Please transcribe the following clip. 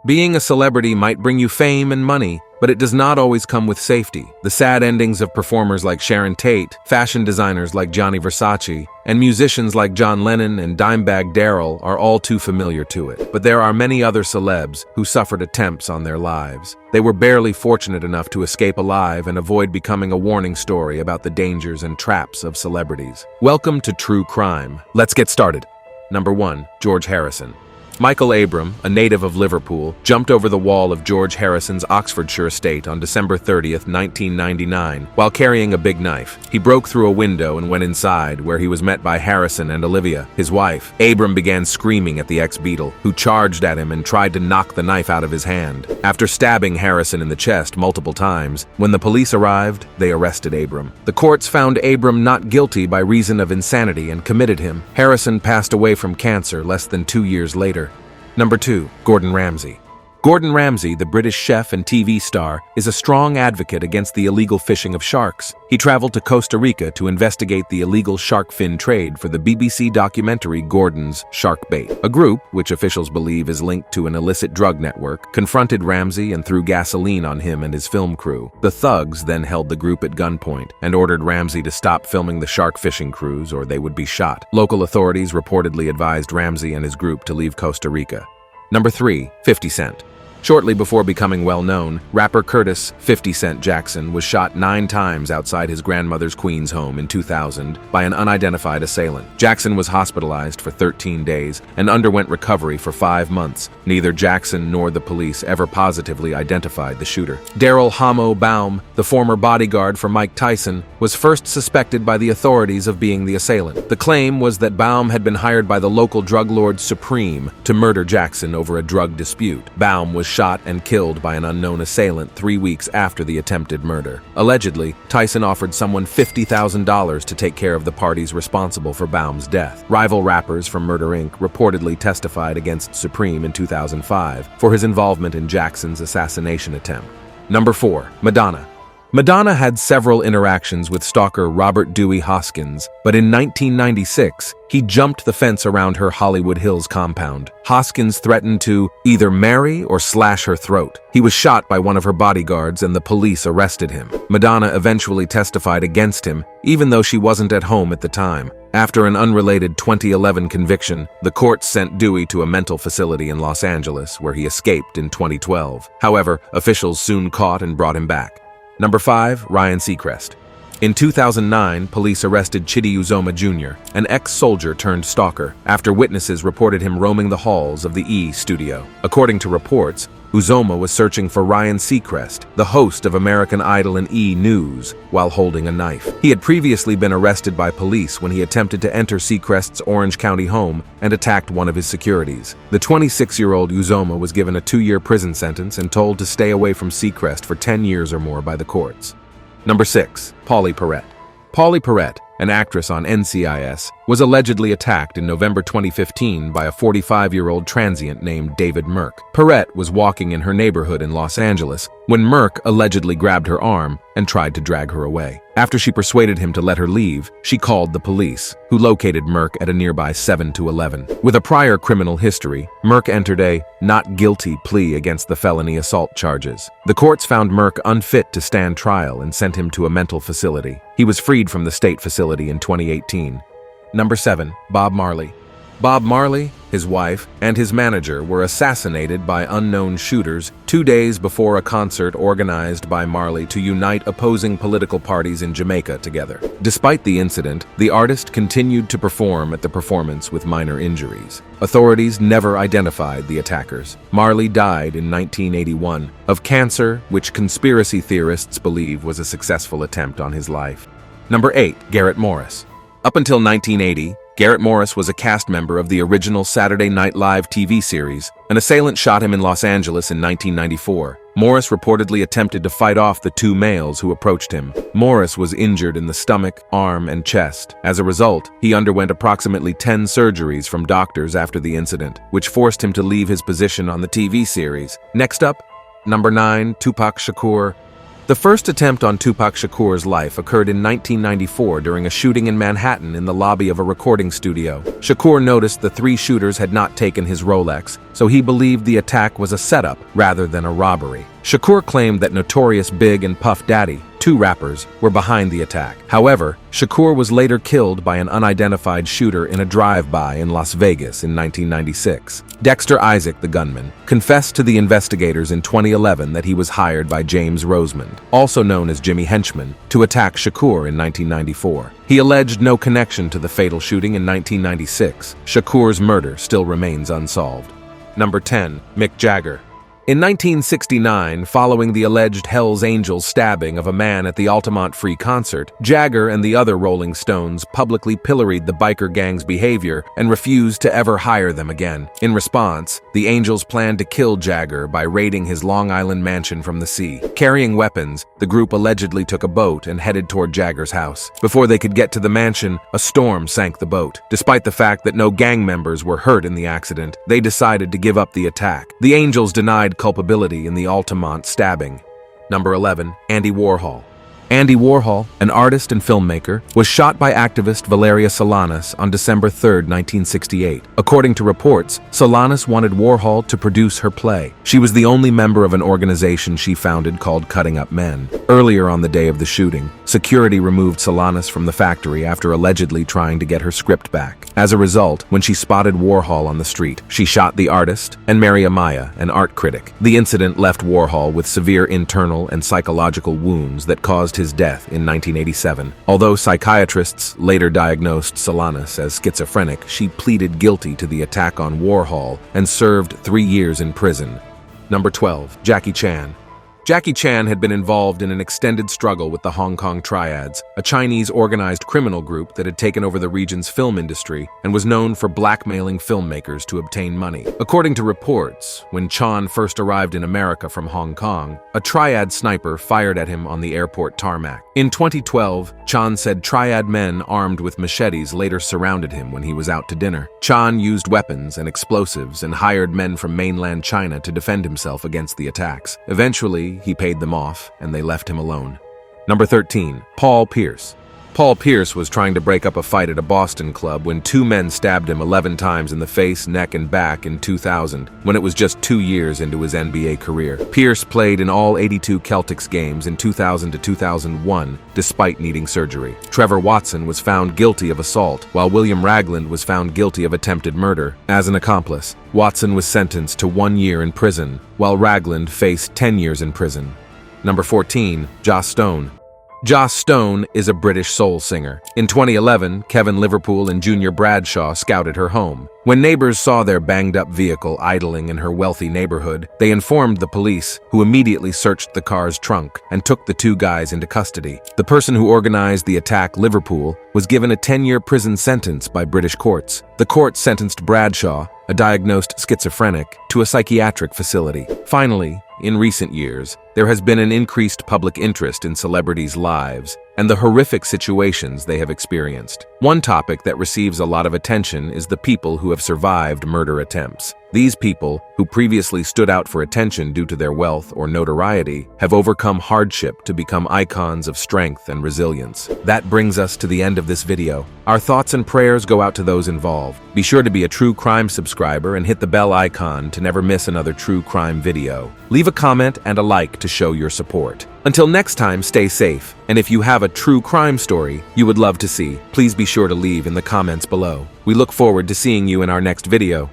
Being a celebrity might bring you fame and money, but it does not always come with safety. The sad endings of performers like Sharon Tate, fashion designers like Gianni Versace, and musicians like John Lennon and Dimebag Darrell are all too familiar to it. But there are many other celebs who suffered attempts on their lives. They were barely fortunate enough to escape alive and avoid becoming a warning story about the dangers and traps of celebrities. Welcome to True Crime. Let's get started. Number 1. George Harrison. Michael Abram, a native of Liverpool, jumped over the wall of George Harrison's Oxfordshire estate on December 30th, 1999, while carrying a big knife. He broke through a window and went inside, where he was met by Harrison and Olivia, his wife. Abram began screaming at the ex-Beatle, who charged at him and tried to knock the knife out of his hand. After stabbing Harrison in the chest multiple times, when the police arrived, they arrested Abram. The courts found Abram not guilty by reason of insanity and committed him. Harrison passed away from cancer less than 2 years later. Number 2. Gordon Ramsay. Gordon Ramsay, the British chef and TV star, is a strong advocate against the illegal fishing of sharks. He traveled to Costa Rica to investigate the illegal shark fin trade for the BBC documentary Gordon's Shark Bait. A group, which officials believe is linked to an illicit drug network, confronted Ramsay and threw gasoline on him and his film crew. The thugs then held the group at gunpoint and ordered Ramsay to stop filming the shark fishing cruise or they would be shot. Local authorities reportedly advised Ramsay and his group to leave Costa Rica. Number 3. 50 Cent. Shortly before becoming well-known, rapper Curtis 50 Cent Jackson was shot 9 times outside his grandmother's Queens home in 2000 by an unidentified assailant. Jackson was hospitalized for 13 days and underwent recovery for 5 months. Neither Jackson nor the police ever positively identified the shooter. Darrell "Hamo" Baum, the former bodyguard for Mike Tyson, was first suspected by the authorities of being the assailant. The claim was that Baum had been hired by the local drug lord Supreme to murder Jackson over a drug dispute. Baum was shot and killed by an unknown assailant 3 weeks after the attempted murder. Allegedly, Tyson offered someone $50,000 to take care of the parties responsible for Baum's death. Rival rappers from Murder Inc. reportedly testified against Supreme in 2005 for his involvement in Jackson's assassination attempt. Number 4. Madonna. Madonna had several interactions with stalker Robert Dewey Hoskins, but in 1996, he jumped the fence around her Hollywood Hills compound. Hoskins threatened to either marry or slash her throat. He was shot by one of her bodyguards and the police arrested him. Madonna eventually testified against him, even though she wasn't at home at the time. After an unrelated 2011 conviction, the court sent Dewey to a mental facility in Los Angeles, where he escaped in 2012. However, officials soon caught and brought him back. Number 5. Ryan Seacrest. In 2009, police arrested Chidi Uzoma Jr., an ex-soldier turned stalker, after witnesses reported him roaming the halls of the E! Studio. According to reports, Uzoma was searching for Ryan Seacrest, the host of American Idol and E! News, while holding a knife. He had previously been arrested by police when he attempted to enter Seacrest's Orange County home and attacked one of his securities. The 26-year-old Uzoma was given a 2-year prison sentence and told to stay away from Seacrest for 10 years or more by the courts. Number 6. Pauley Perrette. Pauley Perrette, an actress on NCIS, was allegedly attacked in November 2015 by a 45-year-old transient named David Merck. Perrette was walking in her neighborhood in Los Angeles when Merck allegedly grabbed her arm and tried to drag her away. After she persuaded him to let her leave, she called the police, who located Merck at a nearby 7-Eleven. With a prior criminal history, Merck entered a not guilty plea against the felony assault charges. The courts found Merck unfit to stand trial and sent him to a mental facility. He was freed from the state facility in 2018. Number 7. Bob Marley. Bob Marley, his wife, and his manager were assassinated by unknown shooters 2 days before a concert organized by Marley to unite opposing political parties in Jamaica together. Despite the incident, the artist continued to perform at the performance with minor injuries. Authorities never identified the attackers. Marley died in 1981 of cancer, which conspiracy theorists believe was a successful attempt on his life. Number 8. Garrett Morris. Up until 1980, Garrett Morris was a cast member of the original Saturday Night Live TV series. An assailant shot him in Los Angeles in 1994. Morris reportedly attempted to fight off the 2 males who approached him. Morris was injured in the stomach, arm, and chest. As a result, he underwent approximately 10 surgeries from doctors after the incident, which forced him to leave his position on the TV series. Next up, number 9. Tupac Shakur. The first attempt on Tupac Shakur's life occurred in 1994 during a shooting in Manhattan in the lobby of a recording studio. Shakur noticed the three shooters had not taken his Rolex, so he believed the attack was a setup rather than a robbery. Shakur claimed that Notorious Big and Puff Daddy, two rappers, were behind the attack. However, Shakur was later killed by an unidentified shooter in a drive-by in Las Vegas in 1996. Dexter Isaac, the gunman, confessed to the investigators in 2011 that he was hired by James Rosemond, also known as Jimmy Henchman, to attack Shakur in 1994. He alleged no connection to the fatal shooting in 1996. Shakur's murder still remains unsolved. Number 10. Mick Jagger. In 1969, following the alleged Hells Angels stabbing of a man at the Altamont Free concert, Jagger and the other Rolling Stones publicly pilloried the biker gang's behavior and refused to ever hire them again. In response, the Angels planned to kill Jagger by raiding his Long Island mansion from the sea. Carrying weapons, the group allegedly took a boat and headed toward Jagger's house. Before they could get to the mansion, a storm sank the boat. Despite the fact that no gang members were hurt in the accident, they decided to give up the attack. The Angels denied culpability in the Altamont stabbing. Number 11. Andy Warhol. Andy Warhol, an artist and filmmaker, was shot by activist Valeria Solanas on December 3, 1968. According to reports, Solanas wanted Warhol to produce her play. She was the only member of an organization she founded called Cutting Up Men. Earlier on the day of the shooting, security removed Solanas from the factory after allegedly trying to get her script back. As a result, when she spotted Warhol on the street, she shot the artist and Mary Amaya, an art critic. The incident left Warhol with severe internal and psychological wounds that caused his death in 1987. Although psychiatrists later diagnosed Solanas as schizophrenic, she pleaded guilty to the attack on Warhol and served 3 years in prison. Number 12. Jackie Chan. Jackie Chan had been involved in an extended struggle with the Hong Kong Triads, a Chinese organized criminal group that had taken over the region's film industry and was known for blackmailing filmmakers to obtain money. According to reports, when Chan first arrived in America from Hong Kong, a Triad sniper fired at him on the airport tarmac. In 2012, Chan said Triad men armed with machetes later surrounded him when he was out to dinner. Chan used weapons and explosives and hired men from mainland China to defend himself against the attacks. Eventually, he paid them off, and they left him alone. Number 13. Paul Pierce. Paul Pierce was trying to break up a fight at a Boston club when two men stabbed him 11 times in the face, neck, and back in 2000, when it was just 2 years into his NBA career. Pierce played in all 82 Celtics games in 2000 to 2001, despite needing surgery. Trevor Watson was found guilty of assault, while William Ragland was found guilty of attempted murder. As an accomplice, Watson was sentenced to 1 year in prison, while Ragland faced 10 years in prison. Number 14. Joss Stone. Joss Stone is a British soul singer. In 2011, Kevin Liverpool and Junior Bradshaw scouted her home. When neighbors saw their banged-up vehicle idling in her wealthy neighborhood, they informed the police, who immediately searched the car's trunk and took the two guys into custody. The person who organized the attack, Liverpool, was given a 10-year prison sentence by British courts. The court sentenced Bradshaw, a diagnosed schizophrenic, to a psychiatric facility. Finally, in recent years, there has been an increased public interest in celebrities' lives and the horrific situations they have experienced. One topic that receives a lot of attention is the people who have survived murder attempts. These people, who previously stood out for attention due to their wealth or notoriety, have overcome hardship to become icons of strength and resilience. That brings us to the end of this video. Our thoughts and prayers go out to those involved. Be sure to be a True Crime subscriber and hit the bell icon to never miss another true crime video. Leave a comment and a like to show your support. Until next time, stay safe, and if you have a true crime story you would love to see, please be sure to leave in the comments below. We look forward to seeing you in our next video.